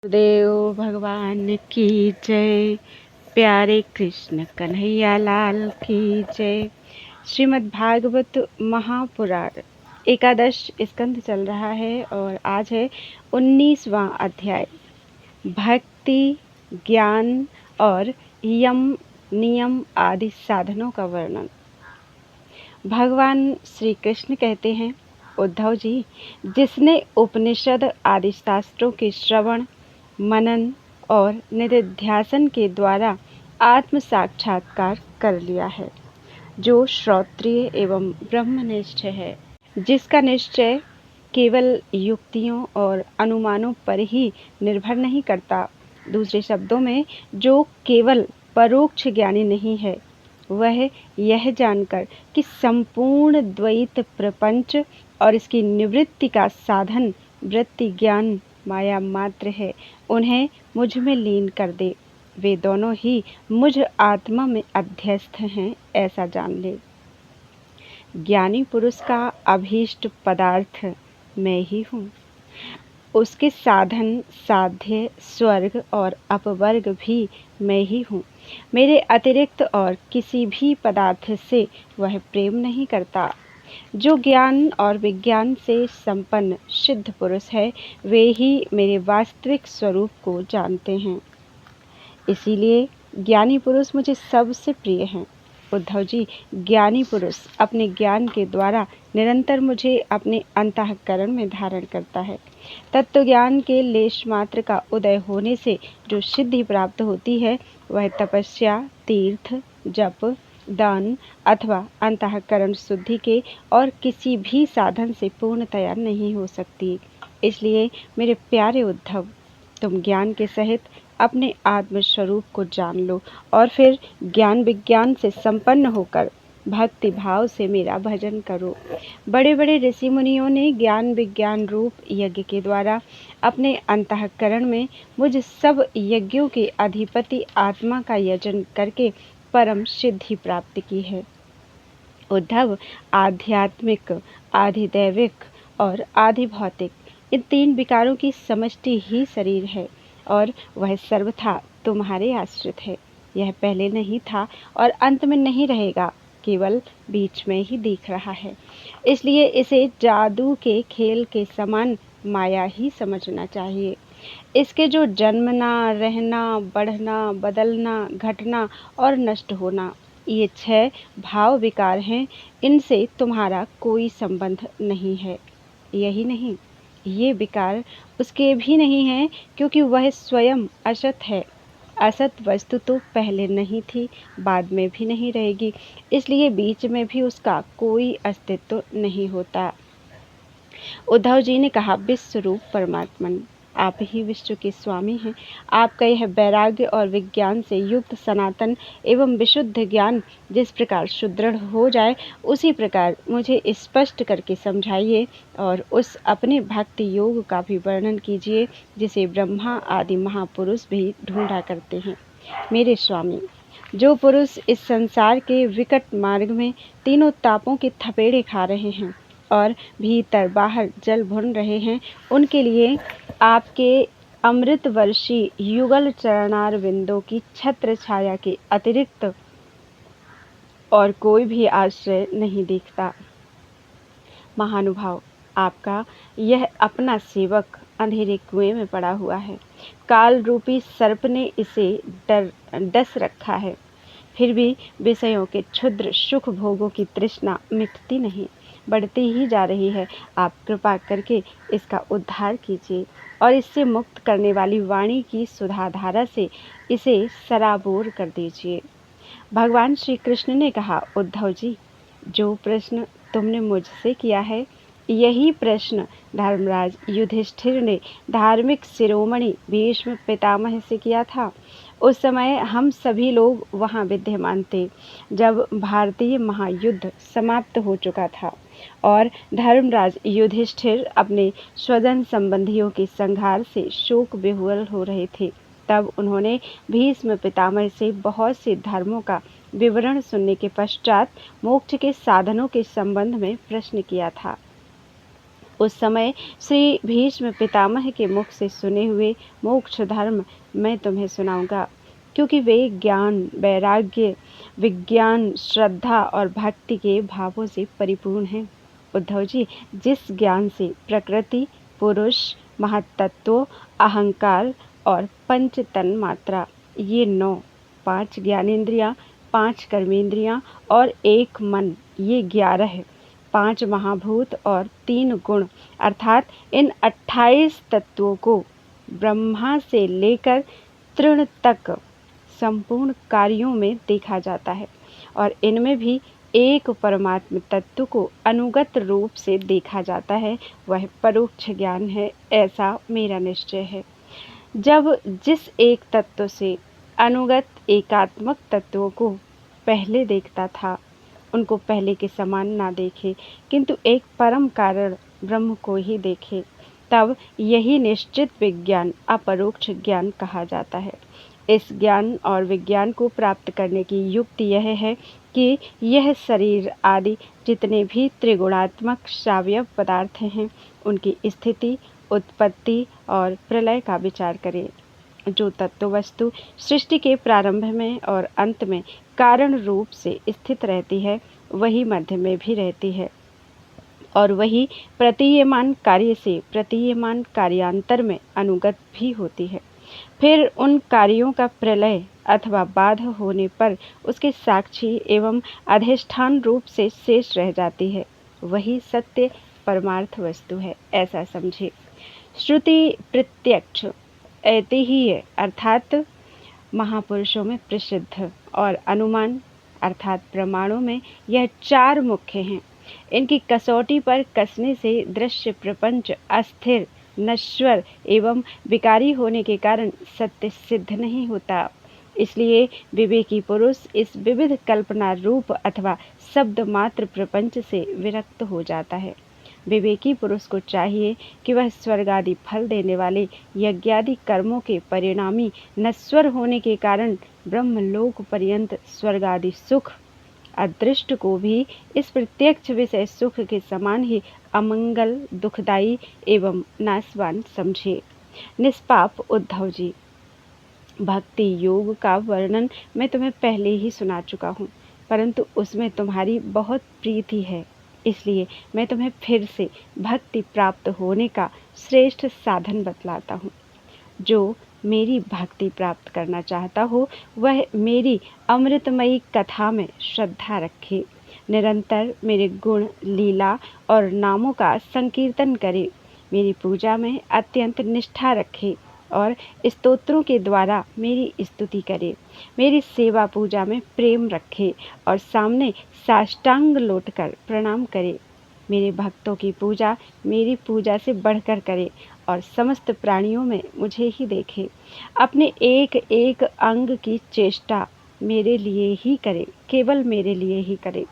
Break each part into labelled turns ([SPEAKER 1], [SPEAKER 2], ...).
[SPEAKER 1] देव भगवान की जय। प्यारे कृष्ण कन्हैया लाल की जय। श्रीमद् भागवत महापुराण एकादश स्कंध चल रहा है और आज है 19वां अध्याय। भक्ति, ज्ञान और यम नियम आदि साधनों का वर्णन। भगवान श्री कृष्ण कहते हैं, उद्धव जी, जिसने उपनिषद आदि शास्त्रों के श्रवण, मनन और निधिध्यासन के द्वारा आत्म साक्षात्कार कर लिया है, जो श्रोत्रिय एवं ब्रह्मनिष्ठ है, जिसका निश्चय केवल युक्तियों और अनुमानों पर ही निर्भर नहीं करता, दूसरे शब्दों में जो केवल परोक्ष ज्ञानी नहीं है, वह यह जानकर कि संपूर्ण द्वैत प्रपंच और इसकी निवृत्ति का साधन वृत्ति ज्ञान माया मात्र है, उन्हें मुझ में लीन कर दे। वे दोनों ही मुझ आत्मा में अध्यस्थ हैं, ऐसा जान ले। ज्ञानी पुरुष का अभीष्ट पदार्थ मैं ही हूँ। उसके साधन, साध्य, स्वर्ग और अपवर्ग भी मैं ही हूँ। मेरे अतिरिक्त और किसी भी पदार्थ से वह प्रेम नहीं करता। जो ज्ञान और विज्ञान से संपन्न सिद्ध पुरुष है, वे ही मेरे वास्तविक स्वरूप को जानते हैं। इसीलिए ज्ञानी पुरुष मुझे सबसे प्रिय हैं। उद्धव जी, ज्ञानी पुरुष अपने ज्ञान के द्वारा निरंतर मुझे अपने अंतःकरण में धारण करता है। तत्व ज्ञान के लेश मात्र का उदय होने से जो सिद्धि प्राप्त होती है, वह तपस्या, तीर्थ, जप, दान अथवा अंतःकरण शुद्धि के और किसी भी साधन से पूर्णतया नहीं हो सकती। इसलिए मेरे प्यारे उद्धव, तुम ज्ञान के सहित अपने आत्म स्वरूप को जान लो और फिर ज्ञान विज्ञान से संपन्न होकर भक्ति भाव से मेरा भजन करो। बड़े बड़े ऋषि मुनियों ने ज्ञान विज्ञान रूप यज्ञ के द्वारा अपने अंतःकरण में मुझ सब यज्ञों के अधिपति आत्मा का यजन करके परम सिद्धि प्राप्त की है। उद्धव, आध्यात्मिक, आधिदैविक और आधिभौतिक इन तीन विकारों की समष्टि ही शरीर है और वह सर्वथा तुम्हारे आश्रित है। यह पहले नहीं था और अंत में नहीं रहेगा, केवल बीच में ही दिख रहा है। इसलिए इसे जादू के खेल के समान माया ही समझना चाहिए। इसके जो जन्मना, रहना, बढ़ना, बदलना, घटना और नष्ट होना, ये 6 भाव विकार हैं, इनसे तुम्हारा कोई संबंध नहीं है। यही नहीं, ये विकार उसके भी नहीं हैं, क्योंकि वह स्वयं असत है। असत वस्तु तो पहले नहीं थी, बाद में भी नहीं रहेगी, इसलिए बीच में भी उसका कोई अस्तित्व नहीं होता। उद्धव जी ने कहा, विश्व रूप परमात्मन, आप ही विश्व के स्वामी हैं। आपका यह वैराग्य और विज्ञान से युक्त सनातन एवं विशुद्ध ज्ञान जिस प्रकार सुदृढ़ हो जाए, उसी प्रकार मुझे स्पष्ट करके समझाइए और उस अपने भक्ति योग का भी वर्णन कीजिए, जिसे ब्रह्मा आदि महापुरुष भी ढूंढा करते हैं। मेरे स्वामी, जो पुरुष इस संसार के विकट मार्ग में तीनों तापों के थपेड़े खा रहे हैं और भीतर बाहर जल भुन रहे हैं, उनके लिए आपके अमृत वर्षी युगल चरणार बिंदों की छत्र छाया के अतिरिक्त और कोई भी आश्रय नहीं दिखता। महानुभाव, आपका यह अपना सेवक अंधेरे कुएं में पड़ा हुआ है। काल रूपी सर्प ने इसे डस रखा है, फिर भी विषयों के क्षुद्र सुख भोगों की तृष्णा मिटती नहीं, बढ़ती ही जा रही है। आप कृपा करके इसका उद्धार कीजिए और इससे मुक्त करने वाली वाणी की सुधाधारा से इसे सराबोर कर दीजिए। भगवान श्री कृष्ण ने कहा, उद्धव जी, जो प्रश्न तुमने मुझसे किया है, यही प्रश्न धर्मराज युधिष्ठिर ने धार्मिक शिरोमणि भीष्म पितामह से किया था। उस समय हम सभी लोग वहां विद्यमान थे, जब भारतीय महायुद्ध समाप्त हो चुका था और धर्मराज युधिष्ठिर अपने स्वजन संबंधियों के संहार से शोक विह्वल हो रहे थे। तब उन्होंने भीष्म पितामह से बहुत से धर्मों का विवरण सुनने के पश्चात मोक्ष के साधनों के संबंध में प्रश्न किया था। उस समय श्री भीष्म पितामह के मुख से सुने हुए मोक्ष धर्म मैं तुम्हें सुनाऊंगा, क्योंकि वे ज्ञान, वैराग्य, विज्ञान, श्रद्धा और भक्ति के भावों से परिपूर्ण हैं। उद्धव जी, जिस ज्ञान से प्रकृति, पुरुष, महत्तत्व, अहंकार और पंच तन्मात्रा, ये 9, 5 ज्ञानेंद्रियां, 5 कर्मेंद्रियां और 1 मन, ये 11, 5 महाभूत और 3 गुण, अर्थात इन 28 तत्वों को ब्रह्मा से लेकर तृण तक संपूर्ण कार्यों में देखा जाता है, और इनमें भी एक परमात्म तत्व को अनुगत रूप से देखा जाता है, वह परोक्ष ज्ञान है, ऐसा मेरा निश्चय है। जब जिस एक तत्व से अनुगत एकात्मक तत्वों को पहले देखता था, उनको पहले के समान ना देखे, किंतु एक परम कारण ब्रह्म को ही देखे, तब यही निश्चित विज्ञान अपरोक्ष ज्ञान कहा जाता है। इस ज्ञान और विज्ञान को प्राप्त करने की युक्ति यह है कि यह शरीर आदि जितने भी त्रिगुणात्मक सावयव पदार्थ हैं, उनकी स्थिति, उत्पत्ति और प्रलय का विचार करें। जो तत्व वस्तु सृष्टि के प्रारंभ में और अंत में कारण रूप से स्थित रहती है, वही मध्य में भी रहती है, और वही प्रतीयमान कार्य से प्रतीयमान कार्यांतर में अनुगत भी होती है। फिर उन कार्यों का प्रलय अथवा बाध होने पर उसके साक्षी एवं अधिष्ठान रूप से शेष रह जाती है, वही सत्य परमार्थ वस्तु है, ऐसा समझे। श्रुति प्रत्यक्ष ऐतिह्य अर्थात महापुरुषों में प्रसिद्ध और अनुमान अर्थात प्रमाणों में यह 4 मुख्य हैं। इनकी कसौटी पर कसने से दृश्य प्रपंच अस्थिर, नश्वर एवं विकारी होने के कारण सत्य सिद्ध नहीं होता। इसलिए विवेकी पुरुष इस विविध कल्पना रूप अथवा शब्द मात्र प्रपंच से विरक्त हो जाता है। विवेकी पुरुष को चाहिए कि वह स्वर्ग आदि फल देने वाले यज्ञादि कर्मों के परिणामी नश्वर होने के कारण ब्रह्मलोक पर्यंत स्वर्ग आदि सुख अदृष्ट को भी इस प्रत्यक्ष विषय सुख के समान ही अमंगल, दुखदायी एवं नाशवान समझे। निष्पाप उद्धव जी, भक्ति योग का वर्णन मैं तुम्हें पहले ही सुना चुका हूँ, परंतु उसमें तुम्हारी बहुत प्रीति है, इसलिए मैं तुम्हें फिर से भक्ति प्राप्त होने का श्रेष्ठ साधन बतलाता हूँ। जो मेरी भक्ति प्राप्त करना चाहता हो, वह मेरी अमृतमयी कथा में श्रद्धा रखे, निरंतर मेरे गुण, लीला और नामों का संकीर्तन करे, मेरी पूजा में अत्यंत निष्ठा रखे और स्तोत्रों के द्वारा मेरी स्तुति करे, मेरी सेवा पूजा में प्रेम रखे और सामने साष्टांग लौटकर प्रणाम करे, मेरे भक्तों की पूजा मेरी पूजा से बढ़कर करे और समस्त प्राणियों में मुझे ही देखे, अपने एक एक अंग की चेष्टा मेरे लिए ही करे, केवल मेरे लिए ही करे,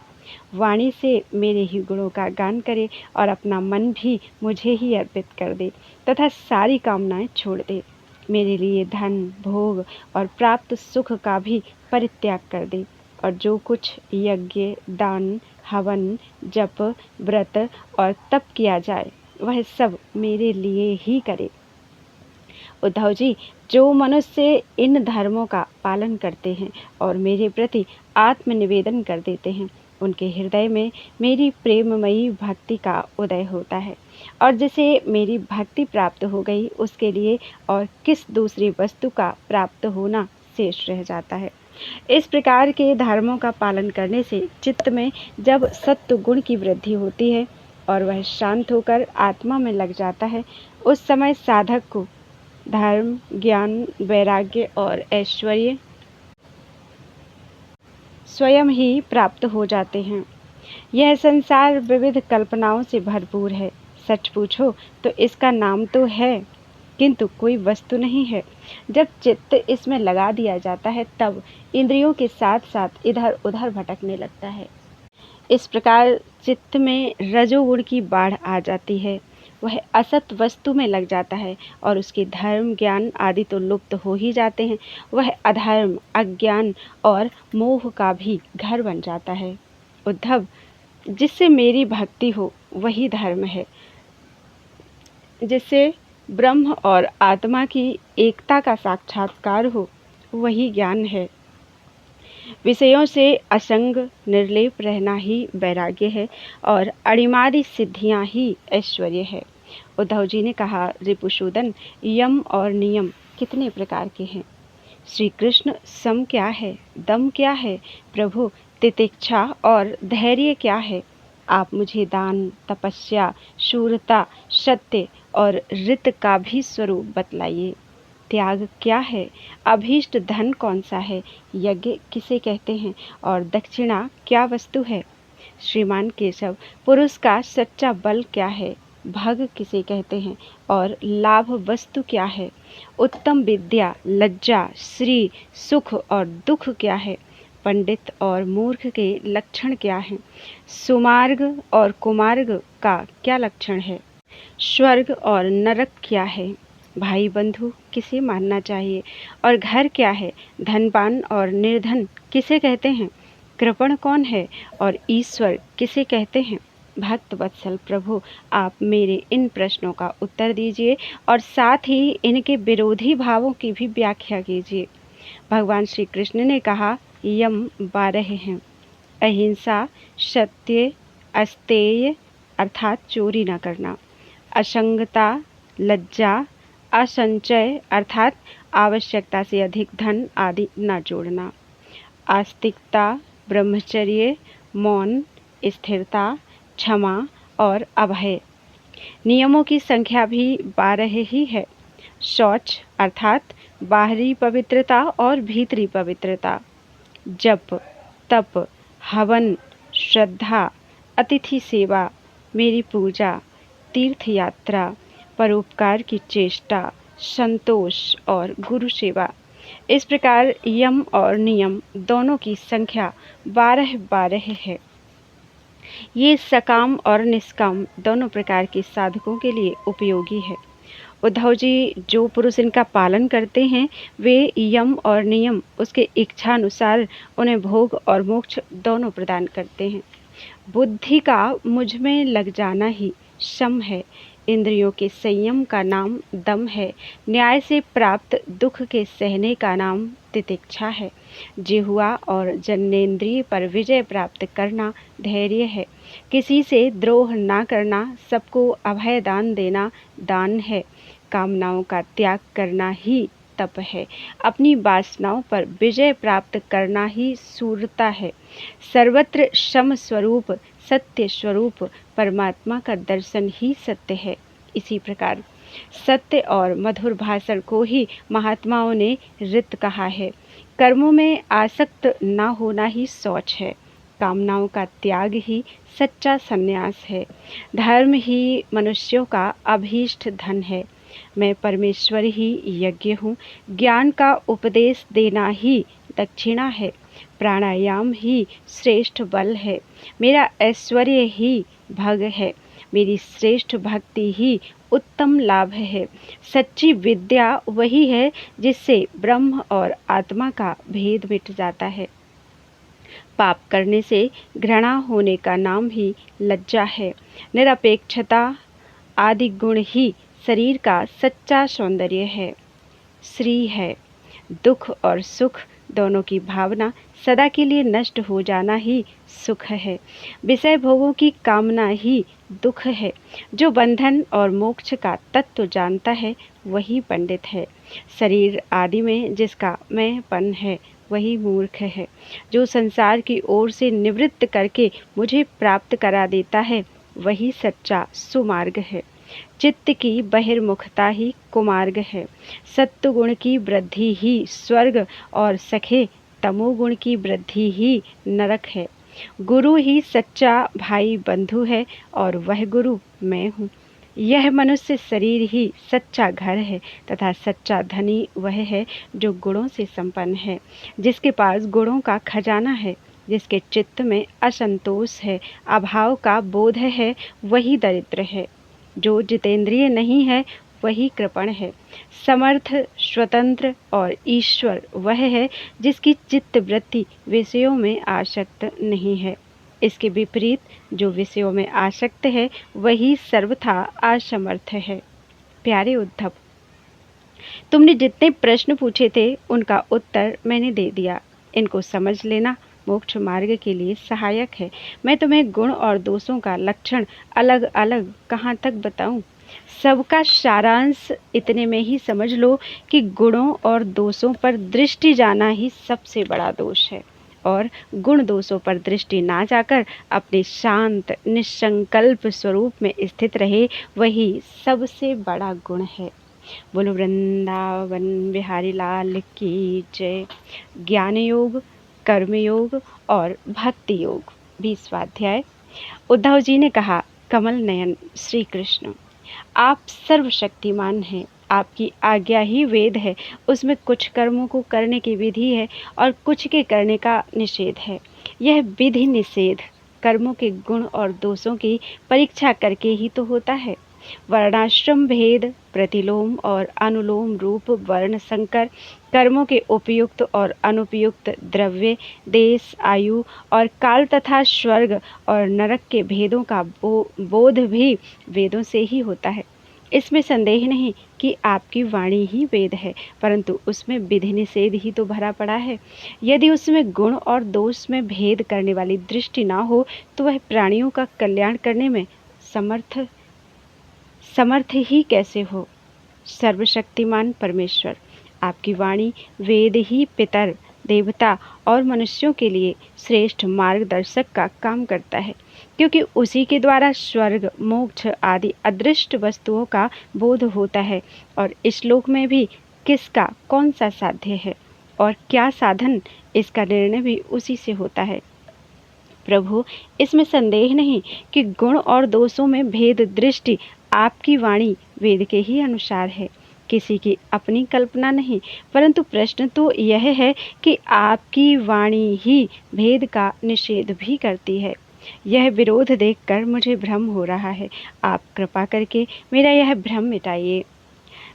[SPEAKER 1] वाणी से मेरे ही गुणों का गान करे और अपना मन भी मुझे ही अर्पित कर दे तथा सारी कामनाएं छोड़ दे, मेरे लिए धन, भोग और प्राप्त सुख का भी परित्याग कर दे, और जो कुछ यज्ञ, दान, हवन, जप, व्रत और तप किया जाए, वह सब मेरे लिए ही करे। उद्धव जी, जो मनुष्य इन धर्मों का पालन करते हैं और मेरे प्रति आत्मनिवेदन कर देते हैं, उनके हृदय में मेरी प्रेममयी भक्ति का उदय होता है, और जिसे मेरी भक्ति प्राप्त हो गई, उसके लिए और किस दूसरी वस्तु का प्राप्त होना शेष रह जाता है। इस प्रकार के धर्मों का पालन करने से चित्त में जब सत्व गुण की वृद्धि होती है और वह शांत होकर आत्मा में लग जाता है, उस समय साधक को धर्म, ज्ञान, वैराग्य और ऐश्वर्य स्वयं ही प्राप्त हो जाते हैं। यह संसार विविध कल्पनाओं से भरपूर है। सच पूछो तो इसका नाम तो है, किंतु कोई वस्तु नहीं है। जब चित्त इसमें लगा दिया जाता है, तब इंद्रियों के साथ साथ इधर उधर भटकने लगता है। इस प्रकार चित्त में रजोगुण की बाढ़ आ जाती है। वह असत वस्तु में लग जाता है और उसके धर्म, ज्ञान आदि तो लुप्त हो ही जाते हैं। वह अधर्म, अज्ञान और मोह का भी घर बन जाता है। उद्धव, जिससे मेरी भक्ति हो वही धर्म है, जिससे ब्रह्म और आत्मा की एकता का साक्षात्कार हो, वही ज्ञान है। विषयों से असंग निर्लेप रहना ही वैराग्य है और अणिमादि सिद्धियां ही ऐश्वर्य है। उद्धव जी ने कहा, रिपुसूदन, यम और नियम कितने प्रकार के हैं? श्री कृष्ण, सम क्या है, दम क्या है, प्रभु तितिक्षा और धैर्य क्या है? आप मुझे दान, तपस्या, शूरता, सत्य और ऋत का भी स्वरूप बतलाइए। त्याग क्या है? अभीष्ट धन कौन सा है? यज्ञ किसे कहते हैं? और दक्षिणा क्या वस्तु है? श्रीमान केशव, पुरुष का सच्चा बल क्या है? भग किसे कहते हैं? और लाभ वस्तु क्या है? उत्तम विद्या, लज्जा, श्री, सुख और दुख क्या है? पंडित और मूर्ख के लक्षण क्या हैं? सुमार्ग और कुमार्ग का क्या लक्षण है? स्वर्ग और नरक क्या है? भाई बंधु किसे मानना चाहिए? और घर क्या है? धनवान और निर्धन किसे कहते हैं? कृपण कौन है और ईश्वर किसे कहते हैं? भक्त वत्सल प्रभु, आप मेरे इन प्रश्नों का उत्तर दीजिए और साथ ही इनके विरोधी भावों की भी व्याख्या कीजिए। भगवान श्री कृष्ण ने कहा, यम 12 हैं। अहिंसा, सत्य, अस्तेय अर्थात चोरी न करना, असंगता, लज्जा, असंचय अर्थात आवश्यकता से अधिक धन आदि न जोड़ना, आस्तिकता, ब्रह्मचर्य, मौन, स्थिरता, क्षमा और अभय। नियमों की संख्या भी 12 ही है। शौच अर्थात बाहरी पवित्रता और भीतरी पवित्रता, जप, तप, हवन, श्रद्धा, अतिथि सेवा, मेरी पूजा, तीर्थ यात्रा, परोपकार की चेष्टा, संतोष और गुरु सेवा। इस प्रकार यम और नियम दोनों की संख्या 12 है। ये सकाम और निष्काम दोनों प्रकार के साधकों के लिए उपयोगी है। उद्धव जी, जो पुरुष इनका पालन करते हैं वे यम और नियम उसके इच्छा अनुसार उन्हें भोग और मोक्ष दोनों प्रदान करते हैं। बुद्धि का मुझ में लग जाना ही शम है। इंद्रियों के संयम का नाम दम है। न्याय से प्राप्त दुख के सहने का नाम तितिक्षा है। जिह्वा और जन्नेन्द्रिय पर विजय प्राप्त करना धैर्य है। किसी से द्रोह ना करना, सबको अभय दान देना दान है। कामनाओं का त्याग करना ही तप है। अपनी वासनाओं पर विजय प्राप्त करना ही सूरता है। सर्वत्र सम स्वरूप सत्य स्वरूप परमात्मा का दर्शन ही सत्य है। इसी प्रकार सत्य और मधुर भाषण को ही महात्माओं ने ऋत कहा है। कर्मों में आसक्त न होना ही शौच है। कामनाओं का त्याग ही सच्चा संन्यास है। धर्म ही मनुष्यों का अभीष्ट धन है। मैं परमेश्वर ही यज्ञ हूँ। ज्ञान का उपदेश देना ही दक्षिणा है। प्राणायाम ही श्रेष्ठ बल है। मेरा ऐश्वर्य ही भग है। मेरी श्रेष्ठ भक्ति ही उत्तम लाभ है। सच्ची विद्या वही है जिससे ब्रह्म और आत्मा का भेद मिट जाता है। पाप करने से घृणा होने का नाम ही लज्जा है। निरपेक्षता आदि गुण ही शरीर का सच्चा सौंदर्य है। श्री है। दुख और सुख दोनों की भावना सदा के लिए नष्ट हो जाना ही सुख है। विषय भोगों की कामना ही दुख है। जो बंधन और मोक्ष का तत्व जानता है वही पंडित है। शरीर आदि में जिसका मैंपन है वही मूर्ख है। जो संसार की ओर से निवृत्त करके मुझे प्राप्त करा देता है वही सच्चा सुमार्ग है। चित्त की बहिर्मुखता ही कुमार्ग है। सत्वगुण की वृद्धि ही स्वर्ग और सखे तमोगुण की वृद्धि ही नरक है। गुरु ही सच्चा भाई बंधु है और वह गुरु मैं हूँ। यह मनुष्य शरीर ही सच्चा घर है तथा सच्चा धनी वह है जो गुणों से संपन्न है, जिसके पास गुणों का खजाना है। जिसके चित्त में असंतोष है, अभाव का बोध है, वही दरिद्र है। जो जितेंद्रिय नहीं है वही कृपण है। समर्थ, स्वतंत्र और ईश्वर वह है जिसकी चित्त वृत्ति विषयों में आसक्त नहीं है। इसके विपरीत जो विषयों में आसक्त है वही सर्वथा असमर्थ है। प्यारे उद्धव, तुमने जितने प्रश्न पूछे थे उनका उत्तर मैंने दे दिया। इनको समझ लेना मोक्ष मार्ग के लिए सहायक है। मैं तुम्हें गुण और दोषों का लक्षण अलग अलग कहाँ तक बताऊं? सबका सारांश इतने में ही समझ लो कि गुणों और दोषों पर दृष्टि जाना ही सबसे बड़ा दोष है, और गुण दोषों पर दृष्टि ना जाकर अपने शांत निसंकल्प स्वरूप में स्थित रहे, वही सबसे बड़ा गुण है। बोलो वृंदावन बिहारी लाल की जय। ज्ञान योग, कर्म योग और भक्ति योग। 20वां अध्याय। उद्धव जी ने कहा, कमल नयन श्री कृष्ण, आप सर्वशक्तिमान हैं। आपकी आज्ञा ही वेद है। उसमें कुछ कर्मों को करने की विधि है और कुछ के करने का निषेध है। यह विधि निषेध कर्मों के गुण और दोषों की परीक्षा करके ही तो होता है। वर्णाश्रम भेद, प्रतिलोम और अनुलोम रूप वर्ण संकर, कर्मों के उपयुक्त और अनुपयुक्त, द्रव्य, देश, आयु और काल तथा स्वर्ग और नरक के भेदों का बोध भी वेदों से ही होता है। इसमें संदेह नहीं कि आपकी वाणी ही वेद है, परंतु उसमें विधि निषेध ही तो भरा पड़ा है। यदि उसमें गुण और दोष में भेद करने वाली दृष्टि ना हो तो वह प्राणियों का कल्याण करने में समर्थ ही कैसे हो? सर्वशक्तिमान परमेश्वर, आपकी वाणी वेद ही पितर, देवता और मनुष्यों के लिए श्रेष्ठ मार्गदर्शक का काम करता है, क्योंकि उसी के द्वारा स्वर्ग, मोक्ष आदि अदृष्ट वस्तुओं का बोध होता है। और इस लोक में भी किसका कौन सा साध्य है और क्या साधन, इसका निर्णय भी उसी से होता है। प्रभु, इसमें संदेह नहीं कि गुण और दोषों में भेद दृष्टि आपकी वाणी वेद के ही अनुसार है, किसी की अपनी कल्पना नहीं। परंतु प्रश्न तो यह है कि आपकी वाणी ही भेद का निषेध भी करती है। यह विरोध देखकर मुझे भ्रम हो रहा है। आप कृपा करके मेरा यह भ्रम मिटाइए।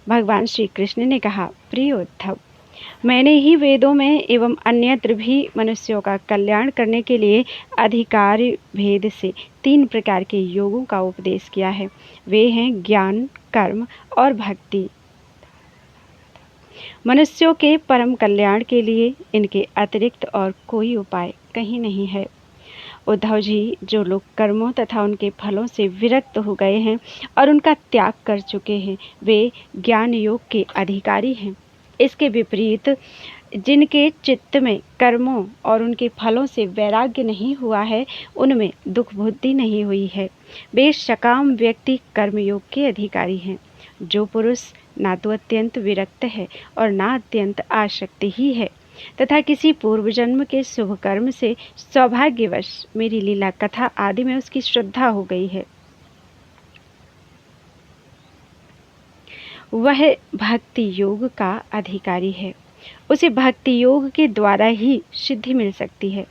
[SPEAKER 1] भगवान श्री कृष्ण ने कहा, प्रिय उद्धव, मैंने ही वेदों में एवं अन्यत्र भी मनुष्यों का कल्याण करने के लिए अधिकार भेद से 3 प्रकार के योगों का उपदेश किया है। वे हैं ज्ञान, कर्म और भक्ति। मनुष्यों के परम कल्याण के लिए इनके अतिरिक्त और कोई उपाय कहीं नहीं है। उद्धव जी, जो लोग कर्मों तथा उनके फलों से विरक्त हो गए हैं और उनका त्याग कर चुके हैं, वे ज्ञान योग के अधिकारी हैं। इसके विपरीत जिनके चित्त में कर्मों और उनके फलों से वैराग्य नहीं हुआ है, उनमें दुख बुद्धि नहीं हुई है, वे सकाम व्यक्ति कर्मयोग के अधिकारी हैं। जो पुरुष ना तो अत्यंत विरक्त है और ना अत्यंत आसक्ति ही है, तथा किसी पूर्व जन्म के शुभ कर्म से सौभाग्यवश मेरी लीला कथा आदि में उसकी श्रद्धा हो गई है, वह भक्ति योग का अधिकारी है। उसे भक्ति योग के द्वारा ही सिद्धि मिल सकती है।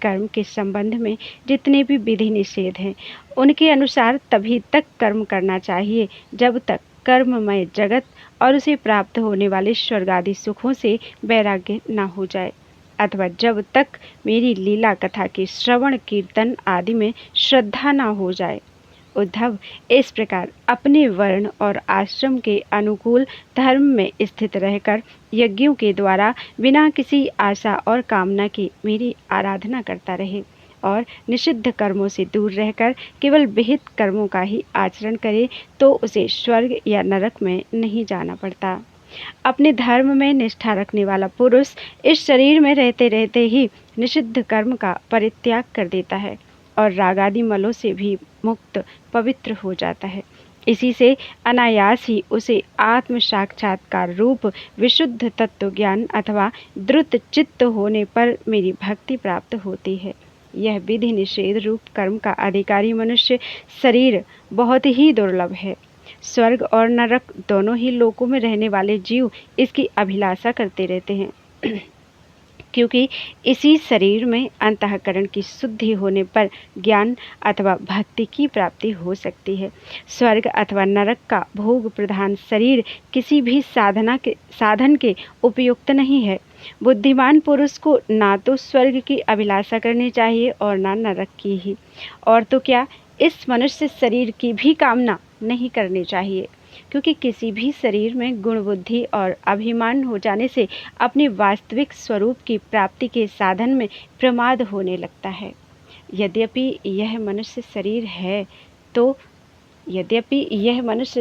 [SPEAKER 1] कर्म के संबंध में जितने भी विधि निषेध हैं, उनके अनुसार तभी तक कर्म करना चाहिए जब तक कर्ममय जगत और उसे प्राप्त होने वाले स्वर्ग आदि सुखों से वैराग्य न हो जाए, अथवा जब तक मेरी लीला कथा के श्रवण कीर्तन आदि में श्रद्धा न हो जाए। उद्धव, इस प्रकार अपने वर्ण और आश्रम के अनुकूल धर्म में स्थित रहकर यज्ञों के द्वारा बिना किसी आशा और कामना की मेरी आराधना करता रहे और निषिद्ध कर्मों से दूर रहकर केवल विहित कर्मों का ही आचरण करे तो उसे स्वर्ग या नरक में नहीं जाना पड़ता। अपने धर्म में निष्ठा रखने वाला पुरुष इस शरीर में रहते रहते ही निषिद्ध कर्म का परित्याग कर देता है और रागादि मलों से भी मुक्त पवित्र हो जाता है। इसी से अनायास ही उसे आत्म साक्षात्कार रूप विशुद्ध तत्व ज्ञान अथवा द्रुत चित्त होने पर मेरी भक्ति प्राप्त होती है। यह विधि निषेध रूप कर्म का अधिकारी मनुष्य शरीर बहुत ही दुर्लभ है। स्वर्ग और नरक दोनों ही लोकों में रहने वाले जीव इसकी अभिलाषा करते रहते हैं, क्योंकि इसी शरीर में अंतःकरण की शुद्धि होने पर ज्ञान अथवा भक्ति की प्राप्ति हो सकती है। स्वर्ग अथवा नरक का भोग प्रधान शरीर किसी भी साधन के उपयुक्त नहीं है। बुद्धिमान पुरुष को ना तो स्वर्ग की अभिलाषा करनी चाहिए और ना नरक की ही, और तो क्या, इस मनुष्य शरीर की भी कामना नहीं करनी चाहिए। क्योंकि किसी भी शरीर में गुण बुद्धि और अभिमान हो जाने से अपने वास्तविक स्वरूप की प्राप्ति के साधन में प्रमाद होने लगता है। यद्यपि यह मनुष्य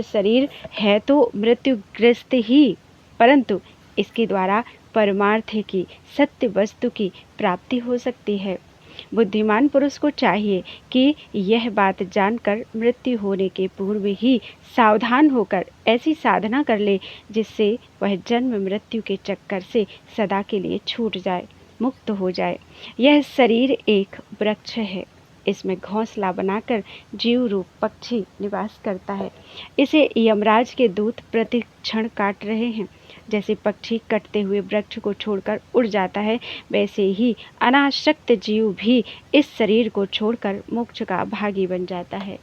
[SPEAKER 1] शरीर है तो मृत्युग्रस्त ही, परंतु इसके द्वारा परमार्थ की सत्य वस्तु की प्राप्ति हो सकती है। बुद्धिमान पुरुष को चाहिए कि यह बात जानकर मृत्यु होने के पूर्व ही सावधान होकर ऐसी साधना कर ले जिससे वह जन्म मृत्यु के चक्कर से सदा के लिए छूट जाए, मुक्त हो जाए। यह शरीर एक वृक्ष है, इसमें घोंसला बनाकर जीव रूप पक्षी निवास करता है। इसे यमराज के दूत प्रतिक्षण काट रहे हैं। जैसे पक्षी कटते हुए वृक्ष को छोड़कर उड़ जाता है, वैसे ही अनासक्त जीव भी इस शरीर को छोड़कर मोक्ष का भागी बन जाता है।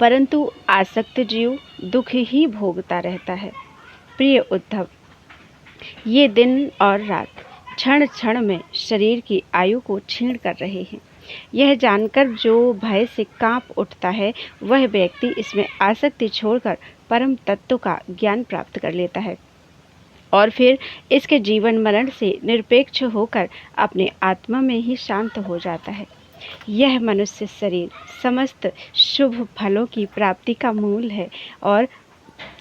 [SPEAKER 1] परंतु आसक्त जीव दुख ही भोगता रहता है। प्रिय उद्धव, ये दिन और रात क्षण क्षण में शरीर की आयु को छीण कर रहे हैं। यह जानकर जो भय से कांप उठता है, वह व्यक्ति इसमें आसक्ति छोड़कर परम तत्व का ज्ञान प्राप्त कर लेता है और फिर इसके जीवन मरण से निरपेक्ष होकर अपने आत्मा में ही शांत हो जाता है। यह मनुष्य शरीर समस्त शुभ फलों की प्राप्ति का मूल है और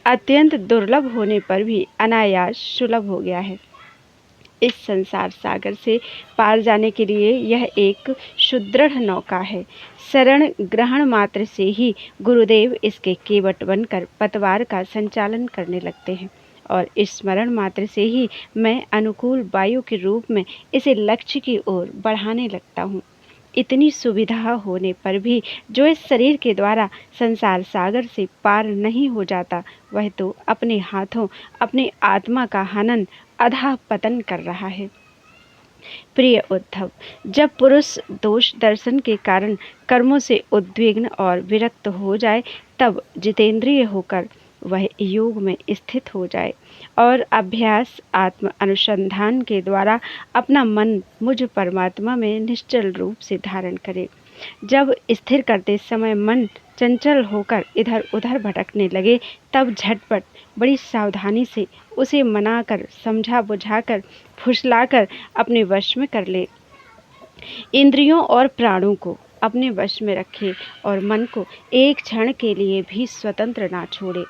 [SPEAKER 1] अत्यंत दुर्लभ होने पर भी अनायास सुलभ हो गया है। इस संसार सागर से पार जाने के लिए यह एक सुदृढ़ नौका है। शरण ग्रहण मात्र से ही गुरुदेव इसके केवट बनकर पतवार का संचालन करने लगते हैं और स्मरण मात्र से ही मैं अनुकूल वायु के रूप में इसे लक्ष्य की ओर बढ़ाने लगता हूँ। इतनी सुविधा होने पर भी जो इस शरीर के द्वारा संसार सागर से पार नहीं हो जाता, वह तो अपने हाथों अपने आत्मा का हनन अधः पतन कर रहा है। प्रिय उद्धव, जब पुरुष दोष दर्शन के कारण कर्मों से उद्विग्न और विरक्त हो जाए, तब जितेंद्रिय होकर वह योग में स्थित हो जाए और अभ्यास आत्म अनुसंधान के द्वारा अपना मन मुझ परमात्मा में निश्चल रूप से धारण करे। जब स्थिर करते समय मन चंचल होकर इधर उधर भटकने लगे, तब झटपट बड़ी सावधानी से उसे मनाकर, समझा बुझाकर, फुसलाकर अपने वश में कर ले। इंद्रियों और प्राणों को अपने वश में रखे और मन को एक क्षण के लिए भी स्वतंत्र ना छोड़े।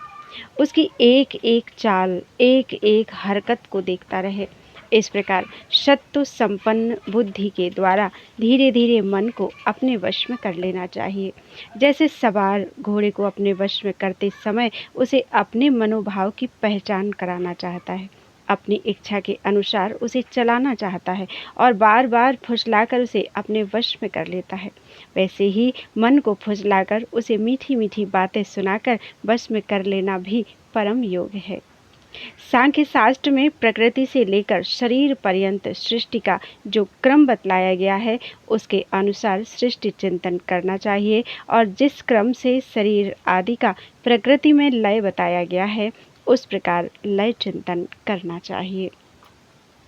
[SPEAKER 1] उसकी एक एक चाल, एक एक हरकत को देखता रहे। इस प्रकार सत्व संपन्न बुद्धि के द्वारा धीरे धीरे मन को अपने वश में कर लेना चाहिए। जैसे सवार घोड़े को अपने वश में करते समय उसे अपने मनोभाव की पहचान कराना चाहता है, अपनी इच्छा के अनुसार उसे चलाना चाहता है और बार बार फुसलाकर उसे अपने वश में कर लेता है, वैसे ही मन को फुसलाकर उसे मीठी मीठी बातें सुनाकर वश में कर लेना भी परम योग है। सांख्य शास्त्र में प्रकृति से लेकर शरीर पर्यंत सृष्टि का जो क्रम बतलाया गया है, उसके अनुसार सृष्टि चिंतन करना चाहिए और जिस क्रम से शरीर आदि का प्रकृति में लय बताया गया है, उस प्रकार लय चिंतन करना चाहिए।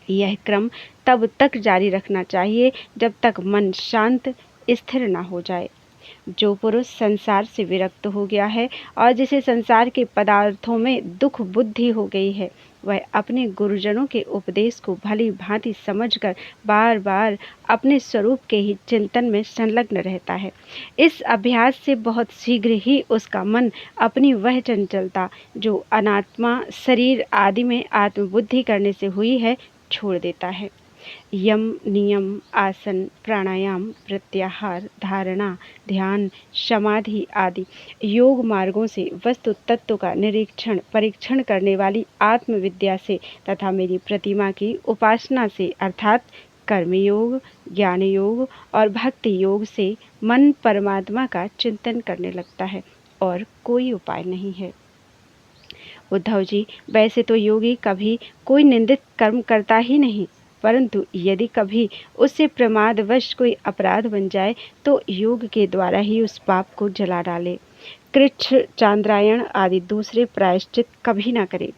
[SPEAKER 1] यह क्रम तब तक जारी रखना चाहिए जब तक मन शांत स्थिर न हो जाए। जो पुरुष संसार से विरक्त हो गया है और जिसे संसार के पदार्थों में दुख बुद्धि हो गई है, वह अपने गुरुजनों के उपदेश को भली भांति समझकर बार बार अपने स्वरूप के ही चिंतन में संलग्न रहता है। इस अभ्यास से बहुत शीघ्र ही उसका मन अपनी वह चंचलता जो अनात्मा शरीर आदि में आत्मबुद्धि करने से हुई है, छोड़ देता है। यम, नियम, आसन, प्राणायाम, प्रत्याहार, धारणा, ध्यान, समाधि आदि योग मार्गों से वस्तु तत्व का निरीक्षण परीक्षण करने वाली आत्मविद्या से तथा मेरी प्रतिमा की उपासना से अर्थात कर्मयोग, ज्ञान योग और भक्ति योग से मन परमात्मा का चिंतन करने लगता है और कोई उपाय नहीं है। उद्धव जी, वैसे तो योगी कभी कोई निंदित कर्म करता ही नहीं, परंतु यदि कभी उससे प्रमादवश कोई अपराध बन जाए तो योग के द्वारा ही उस पाप को जला डाले। कृच्छ, चांद्रायण आदि दूसरे प्रायश्चित कभी ना करे।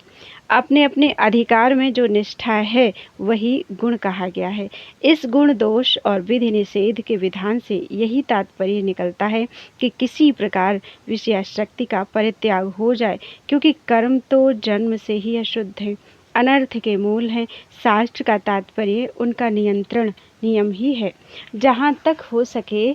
[SPEAKER 1] अपने अपने अधिकार में जो निष्ठा है वही गुण कहा गया है। इस गुण दोष और विधि निषेध के विधान से यही तात्पर्य निकलता है कि किसी प्रकार विषयासक्ति का परित्याग हो जाए, क्योंकि कर्म तो जन्म से ही अशुद्ध है, अनर्थ के मूल हैं। शास्त्र का तात्पर्य उनका नियंत्रण नियम ही है। जहाँ तक हो सके